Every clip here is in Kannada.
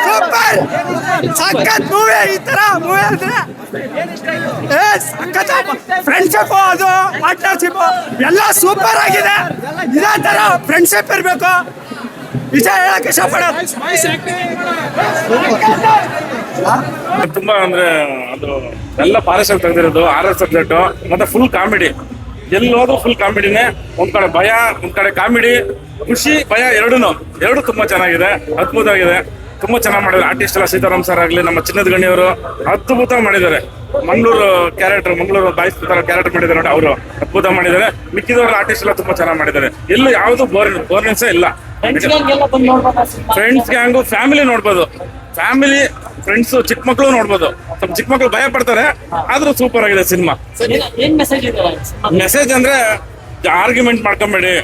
ಸೂಪರ್ ಸಖತ್ ಮೂವಿ. ಈ ತರ ಮೂವಿ ಅಂದ್ರೆ ಸಖತ್ ಫ್ರೆಂಡ್ಶಿಪ್, ಅದು ಪಾರ್ಟ್ನರ್ಶಿಪ್ ಎಲ್ಲ ಸೂಪರ್ ಆಗಿದೆ. ಇದೇ ತರ ಫ್ರೆಂಡ್ಶಿಪ್ ಇರ್ಬೇಕು. ವಿಷಯ ಹೇಳಕ್ ಇಷ್ಟಪಡೋದು ತುಂಬಾ ಅಂದ್ರೆ ಅದು ಎಲ್ಲ ಫಾರೆಸ್ಟ್ ಅಲ್ಲಿ ತೆಗೆದಿರೋದು ಆರ್ ಸಬ್ಜೆಕ್ಟ್ ಮತ್ತೆ ಫುಲ್ ಕಾಮಿಡಿ. ಎಲ್ಲಿ ಹೋದ್ರು ಫುಲ್ ಕಾಮಿಡಿನೇ. ಒಂದ್ ಕಡೆ ಭಯ, ಒಂದ್ ಕಡೆ ಕಾಮಿಡಿ, ಖುಷಿ ಭಯ ಎರಡು ತುಂಬಾ ಚೆನ್ನಾಗಿದೆ, ಅದ್ಭುತವಾಗಿದೆ. ತುಂಬಾ ಚೆನ್ನಾಗಿ ಮಾಡಿದ್ದಾರೆ ಆರ್ಟಿಸ್ಟ್ ಎಲ್ಲ. ಸೀತಾರಾಮ್ ಸರ್ ಆಗ್ಲಿ, ನಮ್ಮ ಚಿನ್ನದ ಗಣಿಯವರು ಅದ್ಭುತ ಮಾಡಿದ್ದಾರೆ. ಮಂಗಳೂರು ಬಾಯ್ಸ್ ತರ ಕ್ಯಾರೆಕ್ಟರ್ ಮಾಡಿದ್ದಾರೆ ನೋಡಿ, ಅವರು ಅದ್ಭುತ ಮಾಡಿದ್ದಾರೆ. ಮಿಕ್ಕಿದವ್ರ ಆರ್ಟಿಸ್ಟ್ ಎಲ್ಲ ತುಂಬಾ ಚೆನ್ನಾಗಿ ಮಾಡಿದ್ದಾರೆ. ಎಲ್ಲೂ ಯಾವ್ದು ಬೋರ್ನೆಸ್ ಇಲ್ಲ. ಫ್ರೆಂಡ್ಸ್ ಗ್ಯಾಂಗು ಫ್ಯಾಮಿಲಿ ನೋಡ್ಬೋದು. ಫ್ಯಾಮಿಲಿ ಫ್ರೆಂಡ್ಸ್ ಚಿಕ್ಕ ಮಕ್ಳು ನೋಡ್ಬೋದು. ಸ್ವಲ್ಪ ಚಿಕ್ಕ ಮಕ್ಳು ಭಯ ಪಡ್ತಾರೆ, ಆದ್ರೂ ಸೂಪರ್ ಆಗಿದೆ ಸಿನಿಮಾ. ಮೆಸೇಜ್ ಅಂದ್ರೆ ಆರ್ಗ್ಯುಮೆಂಟ್ ಮಾಡ್ಕೊಂಬೇಡಿ,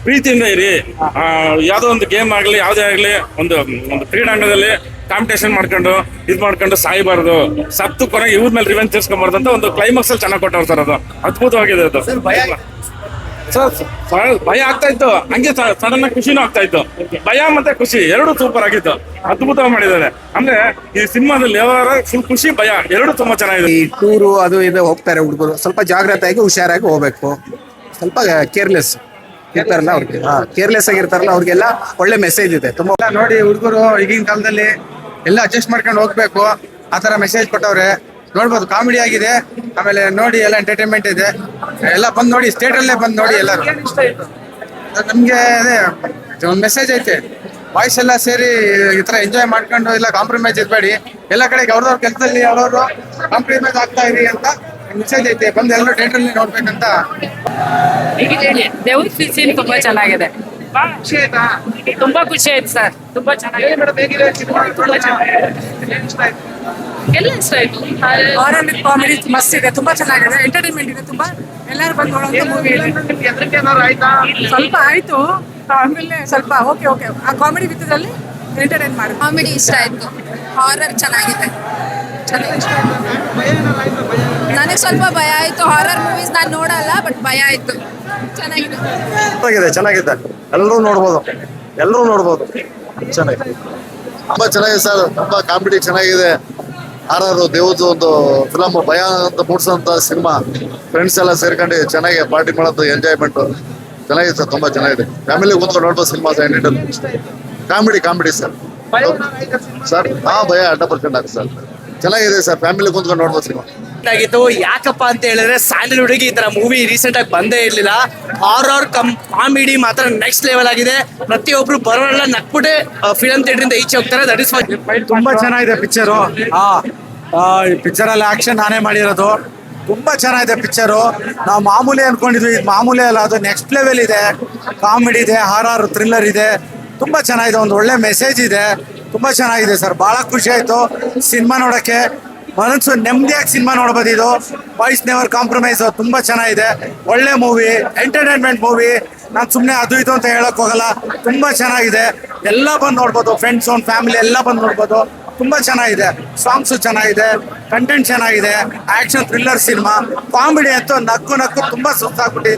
ಪ್ರೀತಿಯಿಂದ ಇರಿ. ಯಾವ್ದೋ ಒಂದು ಗೇಮ್ ಆಗ್ಲಿ, ಯಾವ್ದೇ ಆಗ್ಲಿ, ಒಂದು ಕ್ರೀಡಾಂಗಣದಲ್ಲಿ ಕಾಂಪಿಟೇಷನ್ ಮಾಡ್ಕೊಂಡು ಸಾಯ್ಬಾರ್ದು, ಸತ್ತು ಕೊನೆಗೆ ಇವ್ರ ಮೇಲೆ ರಿವೆಂಜ್ ತೀರ್ಸ್ಕೊಂಬಾರ್ದು ಅಂತ ಒಂದು ಕ್ಲೈಮಾಕ್ಸ್ ಅಲ್ಲಿ ಚೆನ್ನಾಗಿ ಕೊಟ್ಟವ್ರು ಸರ್. ಅದು ಅದ್ಭುತವಾಗಿದೆ. ಅದು ಸರ್ ಭಯ ಆಗ್ತಾ ಇತ್ತು, ಹಂಗೆ ಸಡನ್ ಆಗಿ ಖುಷಿನೂ ಆಗ್ತಾ ಇತ್ತು. ಭಯ ಮತ್ತೆ ಖುಷಿ ಎರಡು ಸೂಪರ್ ಆಗಿತ್ತು, ಅದ್ಭುತ ಮಾಡಿದ್ದಾರೆ. ಅಂದ್ರೆ ಈ ಸಿನಿಮಾದಲ್ಲಿ ಫುಲ್ ಖುಷಿ ಭಯ ಎರಡು ತುಂಬಾ ಚೆನ್ನಾಗಿದೆ. ಈ ಟೂರು ಅದು ಇದು ಹೋಗ್ತಾರೆ ಹುಡುಗರು, ಸ್ವಲ್ಪ ಜಾಗ್ರತೆಯಾಗಿ ಹುಷಾರಾಗಿ ಹೋಗ್ಬೇಕು. ಸ್ವಲ್ಪ ಕೇರ್ಲೆಸ್ ಇರ್ತಾರಲ್ಲ ಅವ್ರಿಗೆ, ಕೇರ್ಲೆಸ್ ಆಗಿರ್ತಾರಲ್ಲ ಅವ್ರಿಗೆಲ್ಲ ಒಳ್ಳೆ ಮೆಸೇಜ್ ಇದೆ. ತುಂಬಾ ನೋಡಿ ಹುಡುಗರು ಈಗಿನ ಕಾಲದಲ್ಲಿ ಎಲ್ಲ ಅಡ್ಜಸ್ಟ್ ಮಾಡ್ಕೊಂಡು ಹೋಗ್ಬೇಕು, ಆತರ ಮೆಸೇಜ್ ಕೊಟ್ಟವ್ರೆ. ನೋಡ್ಬೋದು, ಕಾಮಿಡಿ ಆಗಿದೆ. ಆಮೇಲೆ ನೋಡಿ ಎಲ್ಲ ಎಂಟರ್ಟೈನ್ಮೆಂಟ್ ಇದೆ. ಎಲ್ಲ ಬಂದ್ ನೋಡಿ, ಸ್ಟೇಟ್ ಅಲ್ಲೇ ಬಂದ್ ನೋಡಿ ಎಲ್ಲರೂ. ನಮ್ಗೆ ಅದೇ ಒಂದು ಮೆಸೇಜ್ ಐತೆ, ಬಾಯ್ಸ್ ಎಲ್ಲ ಸೇರಿ ಈ ತರ ಎಂಜಾಯ್ ಮಾಡ್ಕೊಂಡು ಇಲ್ಲ ಕಾಂಪ್ರಮೈಸ್ ಇರ್ಬೇಡಿ. ಎಲ್ಲ ಕಡೆಗೆ ಅವ್ರವ್ರ ಕೆಲಸದಲ್ಲಿ ಅವ್ರವ್ರು ಕಾಂಪ್ರಮೈಸ್ ಆಗ್ತಾ ಇರಿ ಅಂತ ಮೆಸೇಜ್ ಐತೆ. ಬಂದು ಎಲ್ಲರೂ ಥಿಯೇಟರ್ ಅಲ್ಲಿ ನೋಡ್ಬೇಕಂತ. ದೇವ್ರ ಸೀನ್ ತುಂಬಾ ಚೆನ್ನಾಗಿದೆ. ತುಂಬಾ ಖುಷಿ ಆಯ್ತು ಸರ್. ತುಂಬಾ ಚೆನ್ನಾಗಿದೆ. ಎಲ್ಲ ಇಷ್ಟ ಆಯ್ತು. ಹಾರರ್ ಕಾಮಿಡಿ ಮಸ್ತ್ ಇದೆ, ತುಂಬಾ ಚೆನ್ನಾಗಿದೆ, ಎಂಟರ್ಟೈನ್ಮೆಂಟ್ ಇದೆ. ತುಂಬಾ ಎಲ್ಲರೂ ಬಂದು ನೋಡುವಂತ ಮೂವಿ ಇದೆ. ಸ್ವಲ್ಪ ಆಯ್ತು, ಆಮೇಲೆ ಸ್ವಲ್ಪ ಓಕೆ ಆ ಕಾಮಿಡಿ ವಿತ್ತದಲ್ಲಿ ಎಂಟರ್ಟೈನ್ ಮಾಡಿ. ಕಾಮಿಡಿ ಇಷ್ಟ ಆಯ್ತು, ಹಾರರ್ ಚೆನ್ನಾಗಿದೆ. ನನಗೆ ಸ್ವಲ್ಪ ಭಯ ಆಯ್ತು. ಹಾರರ್ ಮೂವೀಸ್ ನಾನು ನೋಡಲ್ಲ, ಬಟ್ ಭಯ ಆಯ್ತು. ಚೆನ್ನಾಗಿದೆ. ಎಲ್ಲರೂ ನೋಡ್ಬೋದು. ಚೆನ್ನಾಗಿದೆ, ತುಂಬಾ ಚೆನ್ನಾಗಿದೆ ಸರ್. ತುಂಬಾ ಕಾಮಿಡಿ ಚೆನ್ನಾಗಿದೆ. ಆರಾರು ದೇವ್ರದ್ದು ಒಂದು ಫಿಲಮ್, ಭಯ ಅಂತ ಮೂಡ್ಸೋಂತ ಸಿನಿಮಾ. ಫ್ರೆಂಡ್ಸ್ ಎಲ್ಲ ಸೇರ್ಕೊಂಡು ಚೆನ್ನಾಗಿ ಪಾರ್ಟಿ ಮಾಡೋದು, ಎಂಜಾಯ್ಮೆಂಟ್ ಚೆನ್ನಾಗಿದೆ ಸರ್. ತುಂಬಾ ಚೆನ್ನಾಗಿದೆ. ಫ್ಯಾಮಿಲಿ ಕೂತ್ಕೊಂಡು ನೋಡ್ಬೋದು ಸಿನಿಮಾ. Comedy sir. ಸರ್ ಭಯ 100% ಆಗುತ್ತೆ ಸರ್. ಚೆನ್ನಾಗಿದೆ ಸರ್, ಫ್ಯಾಮಿಲಿ ಕೂತ್ಕೊಂಡು ನೋಡ್ಬೋದು ಸಿನಿಮಾ. ಆಗಿತ್ತು. ಯಾಕಪ್ಪ ಅಂತ ಹೇಳಿದ್ರೆ ಸ್ಯಾಂಡಲ್ವುಡ್ಗೆ ಈ ತರ ಮೂವಿ ರೀಸೆಂಟ್ ಆಗಿ ಬಂದೇ ಇರ್ಲಿಲ್ಲ. ಹಾರರ್ ಕಾಮಿಡಿ ಮಾತ್ರ ನೆಕ್ಸ್ಟ್ ಲೆವೆಲ್ ಆಗಿದೆ. ಪ್ರತಿಯೊಬ್ರು ಬರೋರೆಲ್ಲ ನಕ್ಬಿಟ್ಟೆ ಫಿಲಂ ಥಿಯೇಟರ್ ಇಂದ ಈಚೆ ಹೋಗ್ತಾರೆ. ದಟ್ ಇಸ್ ತುಂಬಾ ಚೆನ್ನಾಗಿದೆ ಪಿಕ್ಚರು. ಈ ಪಿಕ್ಚರ್ ಅಲ್ಲಿ ಆಕ್ಷನ್ ನಾನೇ ಮಾಡಿರೋದು. ತುಂಬಾ ಚೆನ್ನಾಗಿದೆ ಪಿಕ್ಚರು. ನಾವು ಮಾಮೂಲಿ ಅನ್ಕೊಂಡಿದ್ವಿ, ಇದು ಮಾಮೂಲಿ ಅಲ್ಲ, ಅದು ನೆಕ್ಸ್ಟ್ ಲೆವೆಲ್ ಇದೆ. ಕಾಮಿಡಿ ಇದೆ, ಹಾರರ್ ಥ್ರಿಲ್ಲರ್ ಇದೆ. ತುಂಬಾ ಚೆನ್ನಾಗಿದೆ, ಒಂದು ಒಳ್ಳೆ ಮೆಸೇಜ್ ಇದೆ. ತುಂಬಾ ಚೆನ್ನಾಗಿದೆ ಸರ್. ಬಹಳ ಖುಷಿ ಆಯ್ತು ಸಿನಿಮಾ ನೋಡಕ್ಕೆ. ಮನಸ್ಸು ನೆಮ್ಮದಿಯಾಗಿ ಸಿನಿಮಾ ನೋಡ್ಬೋದು. ಇದು ಬಾಯ್ಸ್ ನೆವರ್ ಕಾಂಪ್ರಮೈಸ್ ತುಂಬಾ ಚೆನ್ನಾಗಿದೆ. ಒಳ್ಳೆ ಮೂವಿ, ಎಂಟರ್ಟೈನ್ಮೆಂಟ್ ಮೂವಿ. ನಾನು ಸುಮ್ಮನೆ ಅದು ಇದು ಅಂತ ಹೇಳಕ್ ಹೋಗಲ್ಲ. ತುಂಬಾ ಚೆನ್ನಾಗಿದೆ, ಎಲ್ಲ ಬಂದು ನೋಡ್ಬೋದು. ಫ್ರೆಂಡ್ಸ್ ಒಂದು ಫ್ಯಾಮಿಲಿ ಎಲ್ಲ ಬಂದು ನೋಡ್ಬೋದು. ತುಂಬಾ ಚೆನ್ನಾಗಿದೆ. ಸಾಂಗ್ಸು ಚೆನ್ನಾಗಿದೆ, ಕಂಟೆಂಟ್ ಚೆನ್ನಾಗಿದೆ. Action thriller cinema. ಕಾಮಿಡಿ ಅಂತೂ ನಕ್ಕು ತುಂಬಾ ಸುಸ್ತಾಗ್ಬಿಟ್ಟಿದೆ.